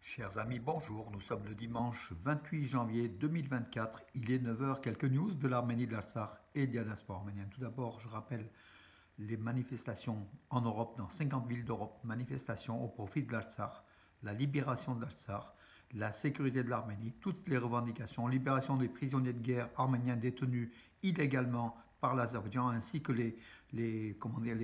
Chers amis, bonjour. Nous sommes le dimanche 28 janvier 2024. Il est 9 heures. Quelques news de l'Arménie, de l'Artsakh et de la diaspora arménienne. Tout d'abord, je rappelle les manifestations en Europe, dans 50 villes d'Europe. Manifestations au profit de l'Artsakh, la libération de l'Artsakh, la sécurité de l'Arménie, toutes les revendications, libération des prisonniers de guerre arméniens détenus illégalement par l'Azerbaïdjan, ainsi que les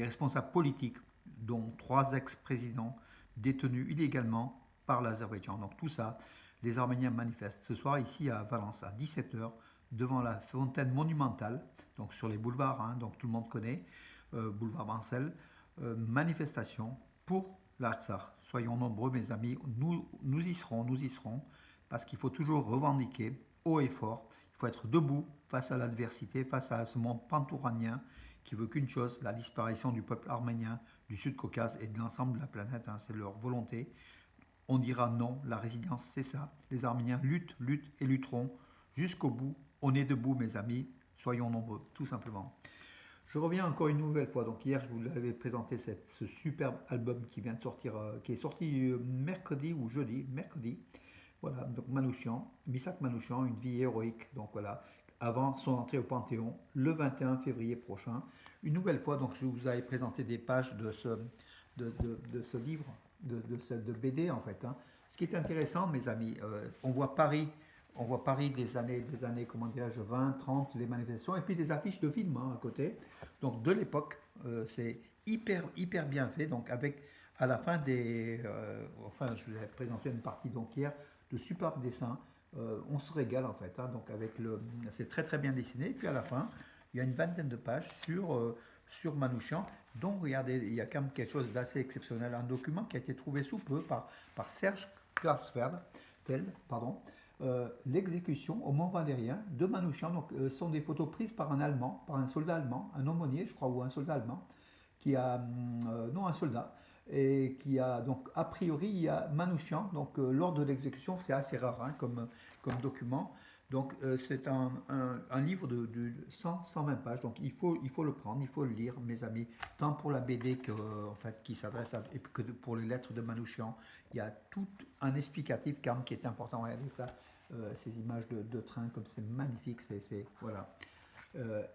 responsables politiques, dont 3 ex-présidents détenus illégalement par l'Azerbaïdjan. Donc tout ça, les Arméniens manifestent ce soir ici à Valence à 17 heures devant la fontaine monumentale, donc sur les boulevards, donc tout le monde connaît, boulevard Bancel, manifestation pour l'Artsakh. Soyons nombreux mes amis, nous y serons, parce qu'il faut toujours revendiquer haut et fort, il faut être debout face à l'adversité, face à ce monde pantouranien qui veut qu'une chose, la disparition du peuple arménien du Sud-Caucase et de l'ensemble de la planète, c'est leur volonté. On dira non, la résilience c'est ça. Les Arméniens luttent, luttent et lutteront jusqu'au bout. On est debout mes amis, soyons nombreux, tout simplement. Je reviens encore une nouvelle fois. Donc hier je vous l'avais présenté ce superbe album qui vient de sortir, qui est sorti mercredi ou jeudi, mercredi. Voilà, donc Manouchian, Misak Manouchian, une vie héroïque. Donc voilà, avant son entrée au Panthéon, le 21 février prochain. Une nouvelle fois, donc je vous avais présenté des pages de ce livre, de BD en fait. Ce qui est intéressant, mes amis, on voit Paris des années, comment dirais-je, 20, 30, les manifestations, et puis des affiches de films à côté. Donc de l'époque, c'est hyper bien fait. Donc avec à la fin enfin je vous ai présenté une partie donc hier de superbes dessins. On se régale en fait. Donc c'est très bien dessiné. Et puis à la fin, il y a une vingtaine de pages sur Manouchian. Donc regardez, il y a quand même quelque chose d'assez exceptionnel. Un document qui a été trouvé sous peu par Serge Klarsfeld, pardon, l'exécution au Mont Valérien de Manouchian. Donc, ce sont des photos prises par un Allemand, par un soldat allemand, un aumônier, je crois, ou un soldat allemand, non, un soldat, et qui a, donc, a priori, il y a Manouchian, donc, lors de l'exécution, c'est assez rare comme document. Donc, c'est un livre de 100-120 pages, donc il faut le prendre, il faut le lire, mes amis, tant pour la BD en fait, qui s'adresse et que pour les lettres de Manouchian. Il y a tout un explicatif quand même qui est important. Regardez ça, ces images de train, comme c'est magnifique, voilà.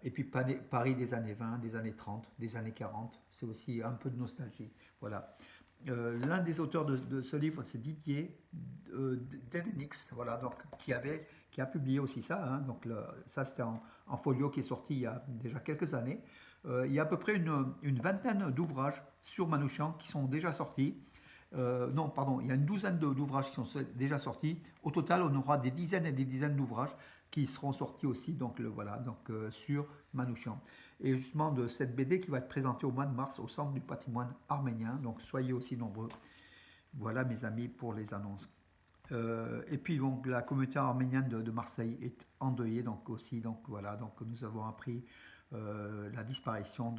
Et puis Paris des années 20, des années 30, des années 40, c'est aussi un peu de nostalgie. Voilà. L'un des auteurs de ce livre, c'est Didier Dedenix, voilà, donc, qui a publié aussi ça. Donc ça, c'était en folio qui est sorti il y a déjà quelques années. Il y a à peu près une vingtaine d'ouvrages sur Manouchian qui sont déjà sortis. Non, pardon, il y a une douzaine d'ouvrages qui sont déjà sortis. Au total, on aura des dizaines et des dizaines d'ouvrages qui seront sortis aussi, donc voilà, sur Manouchian. Et justement de cette BD qui va être présentée au mois de mars au Centre du patrimoine arménien. Donc soyez aussi nombreux. Voilà mes amis pour les annonces. Et puis donc la communauté arménienne de Marseille est endeuillée donc aussi. Donc voilà, donc nous avons appris la disparition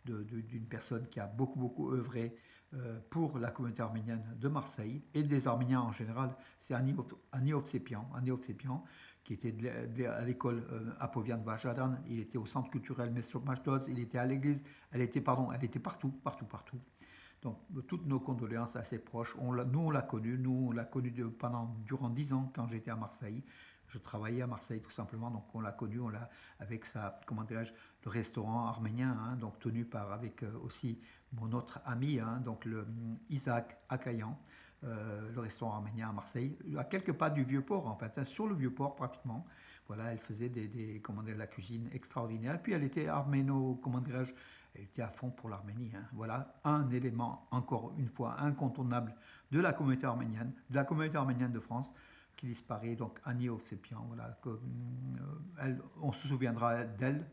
d'une personne qui a beaucoup œuvré pour la communauté arménienne de Marseille et des Arméniens en général. C'est Ani Ovsepian, qui était à l'école Apovian Vajadan, il était au centre culturel Mestrop Majdoz, il était à l'église, elle était partout. Donc toutes nos condoléances à ses proches. Nous on l'a connu, durant 10 ans quand j'étais à Marseille. Je travaillais à Marseille tout simplement, donc on l'a connu, avec comment dirais-je, le restaurant arménien, donc tenu avec aussi mon autre ami, donc le Isaac Akayan, le restaurant arménien à Marseille, à quelques pas du Vieux-Port en fait, sur le Vieux-Port pratiquement. Voilà, elle faisait comment dire, de la cuisine extraordinaire. Puis elle était comment dirais-je, elle était à fond pour l'Arménie. Voilà un élément, encore une fois, incontournable de la communauté arménienne, de France, qui disparaît, donc Annie Ovsepian. Voilà, on se souviendra d'elle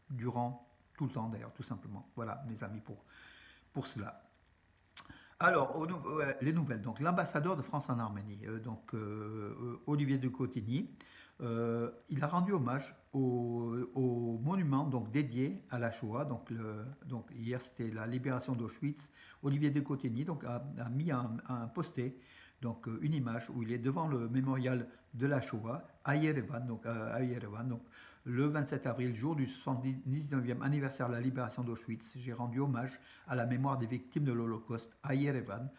durant tout le temps d'ailleurs, tout simplement. Voilà, mes amis, pour cela. Alors, les nouvelles. Donc, l'ambassadeur de France en Arménie, Olivier de Cotigny, il a rendu hommage au monument donc dédié à la Shoah. Donc hier, c'était la libération d'Auschwitz. Olivier de Cotigny a mis un posté, donc une image où il est devant le mémorial de la Shoah à Yerevan, donc le 27 avril, jour du 79e anniversaire de la libération d'Auschwitz. J'ai rendu hommage à la mémoire des victimes de l'Holocauste à Yerevan.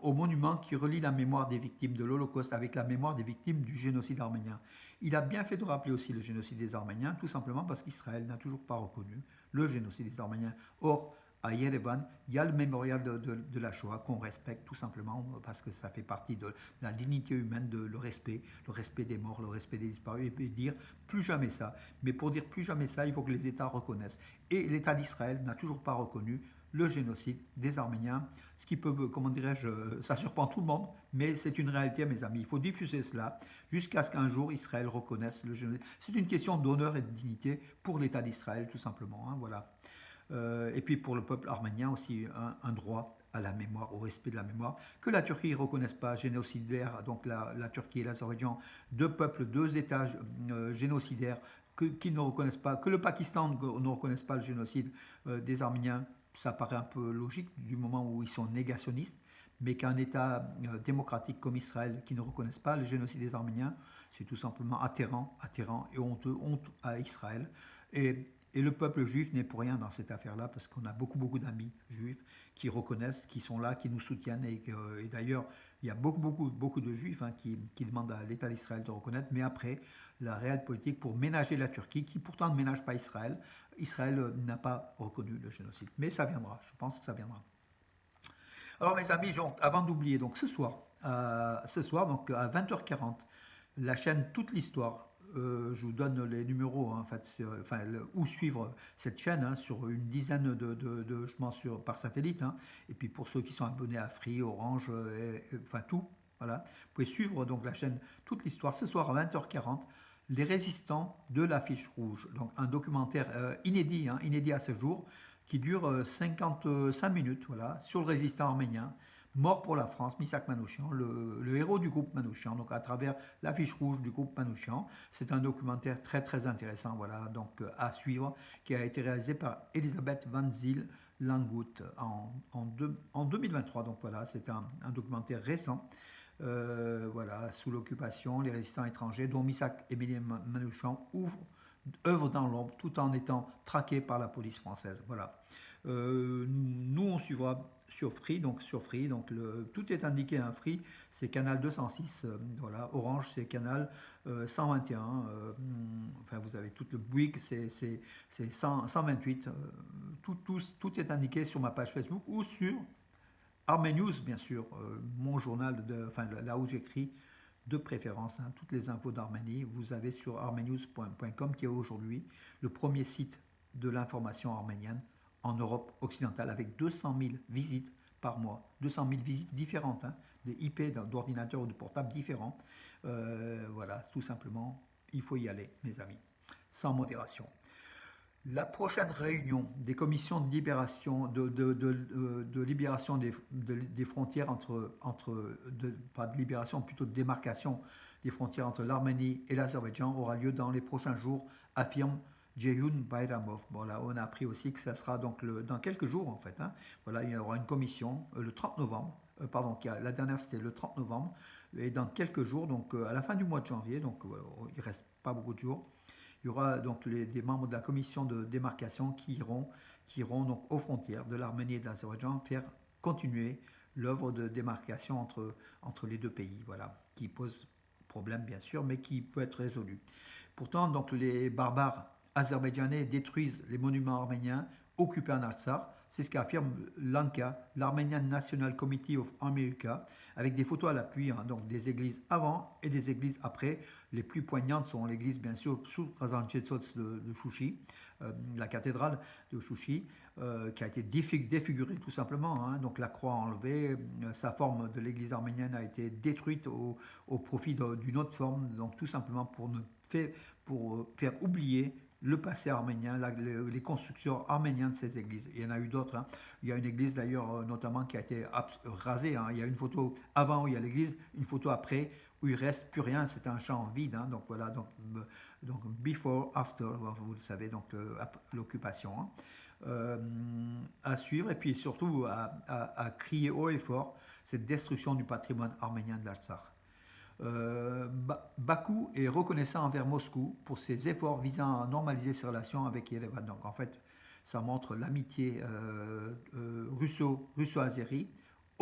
au monument qui relie la mémoire des victimes de l'Holocauste avec la mémoire des victimes du génocide arménien. Il a bien fait de rappeler aussi le génocide des Arméniens, tout simplement parce qu'Israël n'a toujours pas reconnu le génocide des Arméniens. Or, à Yerevan, il y a le mémorial de la Shoah qu'on respecte tout simplement parce que ça fait partie de la dignité humaine, le respect des morts, le respect des disparus, et dire plus jamais ça. Mais pour dire plus jamais ça, il faut que les États reconnaissent. Et l'État d'Israël n'a toujours pas reconnu le génocide des Arméniens, ce qui peut, comment dirais-je, ça surprend tout le monde, mais c'est une réalité, mes amis. Il faut diffuser cela jusqu'à ce qu'un jour Israël reconnaisse le génocide. C'est une question d'honneur et de dignité pour l'État d'Israël, tout simplement. Hein, voilà. Et puis pour le peuple arménien aussi un droit à la mémoire, au respect de la mémoire, que la Turquie ne reconnaisse pas génocidaire, donc la Turquie et l'Azerbaïdjan, deux peuples, deux États génocidaires, qui ne reconnaissent pas, que le Pakistan ne reconnaisse pas le génocide des Arméniens, ça paraît un peu logique du moment où ils sont négationnistes, mais qu'un État démocratique comme Israël qui ne reconnaisse pas le génocide des Arméniens, c'est tout simplement atterrant et honteux, honte à Israël. Et le peuple juif n'est pour rien dans cette affaire-là, parce qu'on a beaucoup d'amis juifs qui reconnaissent, qui sont là, qui nous soutiennent. Et d'ailleurs, il y a beaucoup de juifs qui demandent à l'État d'Israël de reconnaître. Mais après, la réelle politique pour ménager la Turquie, qui pourtant ne ménage pas Israël, Israël n'a pas reconnu le génocide. Mais ça viendra, je pense que ça viendra. Alors mes amis, avant d'oublier, donc ce soir donc à 20h40, la chaîne Toute l'Histoire, je vous donne les numéros hein, en fait, où suivre cette chaîne hein, sur une dizaine je pense, par satellite. Hein, et puis pour ceux qui sont abonnés à Free, Orange, enfin tout, voilà. Vous pouvez suivre donc la chaîne Toute l'Histoire ce soir à 20h40. Les résistants de l'affiche rouge, donc un documentaire inédit, hein, inédit à ce jour, qui dure 55 minutes, voilà, sur le résistant arménien, mort pour la France, Misak Manouchian, le héros du groupe Manouchian, donc à travers l'affiche rouge du groupe Manouchian. C'est un documentaire très intéressant, voilà, donc à suivre, qui a été réalisé par Elisabeth Van Zyl Langout en 2023. Donc voilà, c'est un documentaire récent. Voilà, sous l'occupation, les résistants étrangers, dont Misak Émilien Manouchian, œuvrent dans l'ombre tout en étant traqués par la police française. Voilà. Nous, on suivra sur Free, donc tout est indiqué à Free, c'est canal 206, voilà, Orange c'est canal 121, enfin vous avez tout le Bouygues, c'est 128, tout est indiqué sur ma page Facebook ou sur Arménews, bien sûr, mon journal, enfin là où j'écris de préférence, hein, toutes les infos d'Arménie, vous avez sur armenews.com qui est aujourd'hui le premier site de l'information arménienne en Europe occidentale avec 200 000 visites par mois, 200 000 visites différentes, hein, des IP d'ordinateurs ou de portables différents. Voilà, tout simplement, il faut y aller, mes amis, sans modération. La prochaine réunion des commissions de libération, de libération des frontières pas de libération, plutôt de démarcation des frontières entre l'Arménie et l'Azerbaïdjan aura lieu dans les prochains jours, affirme Ceyhun Bayramov. Bon, là, on a appris aussi que ça sera donc dans quelques jours en fait. Hein. Voilà, il y aura une commission le 30 novembre. Pardon, la dernière c'était le 30 novembre. Et dans quelques jours, donc à la fin du mois de janvier, donc il ne reste pas beaucoup de jours, il y aura donc des membres de la commission de démarcation qui iront donc aux frontières de l'Arménie et de l'Azerbaïdjan faire continuer l'œuvre de démarcation entre les deux pays, voilà, qui pose problème bien sûr, mais qui peut être résolu. Pourtant, donc les barbares azerbaïdjanais détruisent les monuments arméniens occupés en Artsakh. C'est ce qu'affirme l'ANCA, l'Armenian National Committee of America, avec des photos à l'appui, hein, donc des églises avant et des églises après. Les plus poignantes sont l'église, bien sûr, sous Kazanchetsotz de Chouchi, la cathédrale de Chouchi, qui a été défigurée tout simplement. Hein, donc la croix enlevée, sa forme de l'église arménienne a été détruite au profit d'une autre forme, donc tout simplement pour faire oublier le passé arménien, les constructions arméniennes de ces églises. Il y en a eu d'autres. Hein. Il y a une église d'ailleurs notamment qui a été rasée. Hein. Il y a une photo avant où il y a l'église, une photo après où il ne reste plus rien. C'est un champ vide. Hein. Donc voilà, donc before, after, vous le savez, donc l'occupation. Hein. À suivre et puis surtout à crier haut et fort cette destruction du patrimoine arménien de l'Artsakh. Bakou est reconnaissant envers Moscou pour ses efforts visant à normaliser ses relations avec Yerevan. Donc en fait, ça montre l'amitié russo-azérie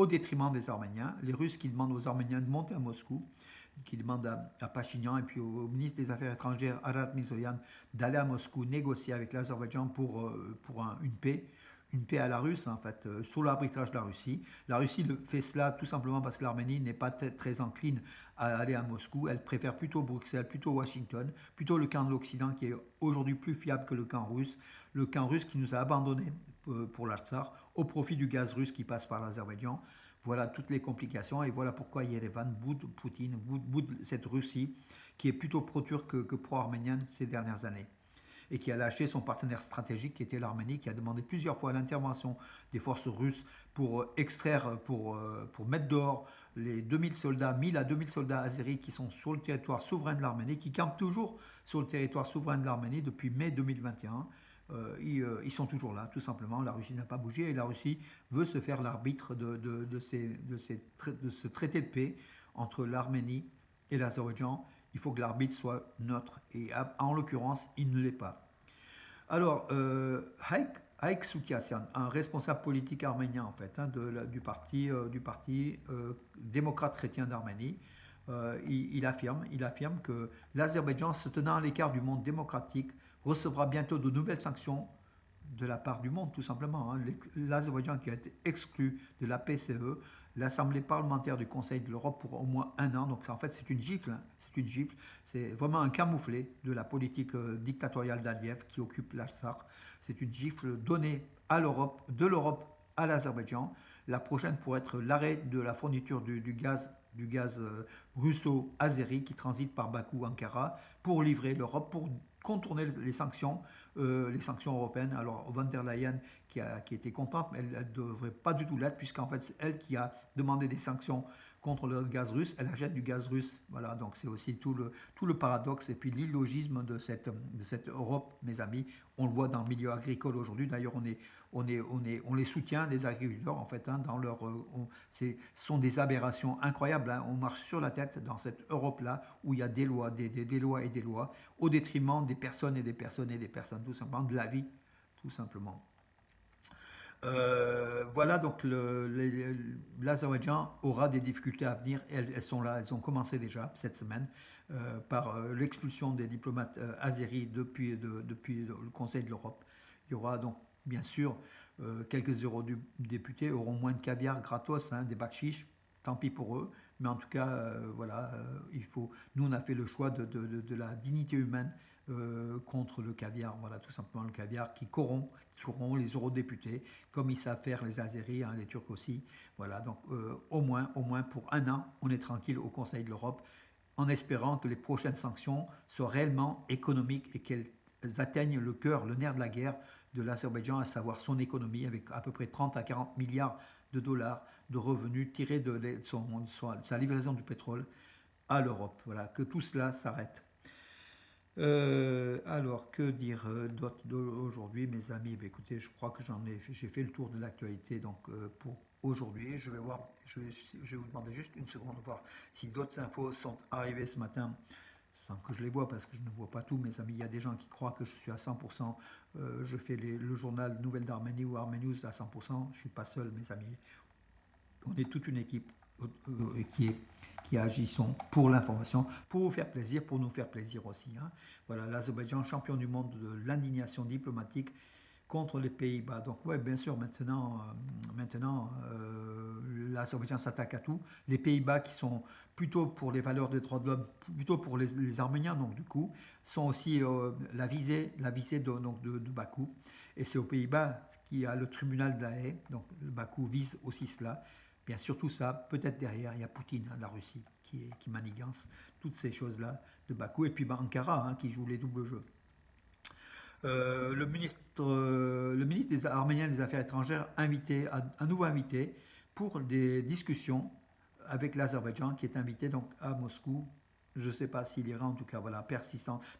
au détriment des Arméniens. Les Russes qui demandent aux Arméniens de monter à Moscou, qui demandent à Pachinian et puis au ministre des Affaires étrangères, Arat Mizoyan, d'aller à Moscou négocier avec l'Azerbaïdjan pour une paix à la russe, en fait, sous l'arbitrage de la Russie. La Russie fait cela tout simplement parce que l'Arménie n'est pas très encline à aller à Moscou. Elle préfère plutôt Bruxelles, plutôt Washington, plutôt le camp de l'Occident qui est aujourd'hui plus fiable que le camp russe qui nous a abandonnés pour l'Artsakh au profit du gaz russe qui passe par l'Azerbaïdjan. Voilà toutes les complications et voilà pourquoi Yerevan boude Poutine, boude cette Russie qui est plutôt pro-turque que pro-arménienne ces dernières années et qui a lâché son partenaire stratégique qui était l'Arménie, qui a demandé plusieurs fois l'intervention des forces russes pour extraire, pour mettre dehors les 2000 soldats, 1000 à 2000 soldats azéris qui sont sur le territoire souverain de l'Arménie, qui campent toujours sur le territoire souverain de l'Arménie depuis mai 2021. Ils sont toujours là, tout simplement. La Russie n'a pas bougé et la Russie veut se faire l'arbitre de ce traité de paix entre l'Arménie et l'Azerbaïdjan. Il faut que l'arbitre soit neutre et en l'occurrence, il ne l'est pas. Alors, Haïk Soukiasian, un responsable politique arménien en fait, du parti démocrate chrétien d'Arménie, il affirme que l'Azerbaïdjan, se tenant à l'écart du monde démocratique, recevra bientôt de nouvelles sanctions de la part du monde, tout simplement. L'Azerbaïdjan qui a été exclu de la PCE, l'Assemblée parlementaire du Conseil de l'Europe pour au moins un an. Donc en fait c'est une gifle, c'est une gifle. C'est vraiment un camouflet de la politique dictatoriale d'Aliyev qui occupe l'Artsakh. C'est une gifle donnée à l'Europe, de l'Europe à l'Azerbaïdjan. La prochaine pourrait être l'arrêt de la fourniture du gaz russo-azéri qui transite par Bakou, Ankara, pour livrer l'Europe, pour contourner les sanctions européennes. Alors von der Leyen qui était contente, mais elle ne devrait pas du tout l'être, puisqu'en fait c'est elle qui a demandé des sanctions contre le gaz russe, elle achète du gaz russe. Voilà, donc c'est aussi tout le paradoxe et puis l'illogisme de cette Europe, mes amis. On le voit dans le milieu agricole aujourd'hui. D'ailleurs, on les soutient, les agriculteurs, en fait, dans ce sont des aberrations incroyables. On marche sur la tête dans cette Europe-là où il y a des lois, des lois et des lois, au détriment des personnes et des personnes et des personnes, tout simplement, de la vie, tout simplement. Voilà, donc l'Azerbaïdjan aura des difficultés à venir. Elles sont là, elles ont commencé déjà cette semaine par l'expulsion des diplomates azéris depuis le Conseil de l'Europe. Il y aura donc, bien sûr, quelques eurodéputés auront moins de caviar gratos, des bakchiches, tant pis pour eux. Mais en tout cas, voilà, nous, on a fait le choix de la dignité humaine contre le caviar. Voilà, tout simplement le caviar qui corrompt les eurodéputés, comme ils savent faire les Azéris, les Turcs aussi. Voilà, donc au moins pour un an, on est tranquille au Conseil de l'Europe, en espérant que les prochaines sanctions soient réellement économiques et qu'elles atteignent le cœur, le nerf de la guerre de l'Azerbaïdjan, à savoir son économie, avec à peu près 30 à 40 milliards de dollars de revenus tirés de sa livraison du pétrole à l'Europe. Voilà, que tout cela s'arrête. Alors, que dire d'autre aujourd'hui, mes amis? Écoutez, je crois que j'ai fait le tour de l'actualité donc pour aujourd'hui. Je vais vous demander juste une seconde de voir si d'autres infos sont arrivées ce matin sans que je les vois parce que je ne vois pas tout, mes amis. Il y a des gens qui croient que je suis à 100%. Je fais le journal Nouvelles d'Arménie ou Arménews à 100%. Je ne suis pas seul, mes amis. On est toute une équipe qui agissons pour l'information, pour vous faire plaisir, pour nous faire plaisir aussi. Voilà, l'Azerbaïdjan, champion du monde de l'indignation diplomatique contre les Pays-Bas. Donc ouais, bien sûr, maintenant l'Azerbaïdjan s'attaque à tout. Les Pays-Bas qui sont plutôt pour les valeurs des droits de l'homme, plutôt pour les Arméniens, donc du coup, sont aussi la visée de Bakou. Et c'est aux Pays-Bas qu'il y a le tribunal de la Haye, donc Bakou vise aussi cela. Bien sûr, tout ça, peut-être derrière, il y a Poutine, la Russie, qui manigance toutes ces choses-là de Bakou. Et puis Ankara, qui joue les doubles jeux. Le ministre des Arméniens des Affaires étrangères à nouveau invité pour des discussions avec l'Azerbaïdjan, qui est invité donc à Moscou. Je ne sais pas s'il ira, en tout cas, voilà,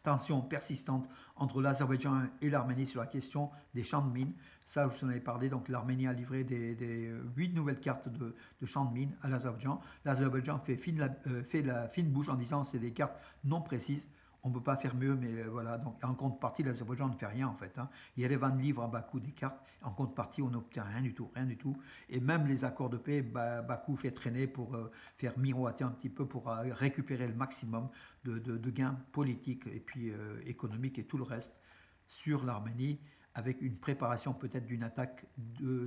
tension persistante entre l'Azerbaïdjan et l'Arménie sur la question des champs de mines. Ça, je vous en avais parlé, donc l'Arménie a livré des 8 nouvelles cartes de champs de mines à l'Azerbaïdjan. L'Azerbaïdjan fait la fine bouche en disant que c'est des cartes non précises. On ne peut pas faire mieux, mais voilà. Donc, en contrepartie, l'Azerbaïdjan ne fait rien en fait, hein. Il y a les 20 livres à Bakou des cartes. En contrepartie, on n'obtient rien du tout, rien du tout. Et même les accords de paix, Bakou fait traîner pour faire miroiter un petit peu, pour récupérer le maximum de gains politiques et puis économiques et tout le reste sur l'Arménie, avec une préparation peut-être d'une attaque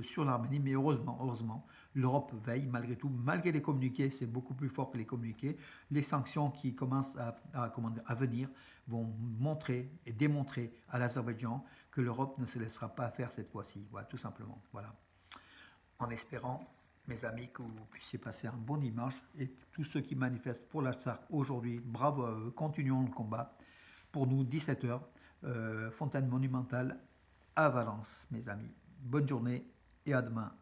sur l'Arménie. Mais heureusement, l'Europe veille malgré tout, malgré les communiqués, c'est beaucoup plus fort que les communiqués. Les sanctions qui commencent à venir vont montrer et démontrer à l'Azerbaïdjan que l'Europe ne se laissera pas faire cette fois-ci. Voilà, tout simplement. Voilà. En espérant, mes amis, que vous puissiez passer un bon dimanche, et tous ceux qui manifestent pour l'Artsakh aujourd'hui, bravo à eux, continuons le combat. Pour nous, 17h, Fontaine Monumentale à Valence, mes amis. Bonne journée et à demain.